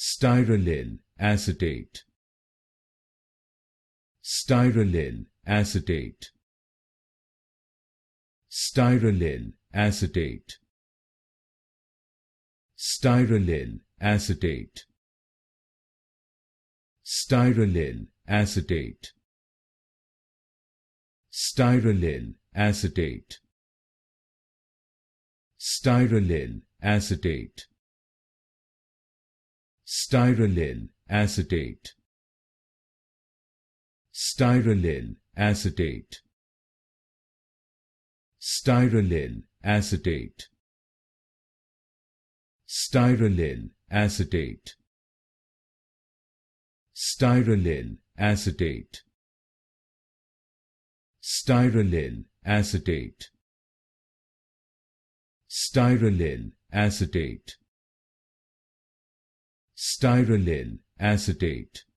Styralyl acetate. Styralyl acetate. Styralyl acetate. Styralyl acetate. Styralyl acetate. Styralyl acetate. Styralyl acetate. Styralyl acetate. Styralyl acetate. Styralyl acetate. Styralyl acetate. Styralyl acetate. Styralyl acetate. Styralyl acetate. Styralyl acetate.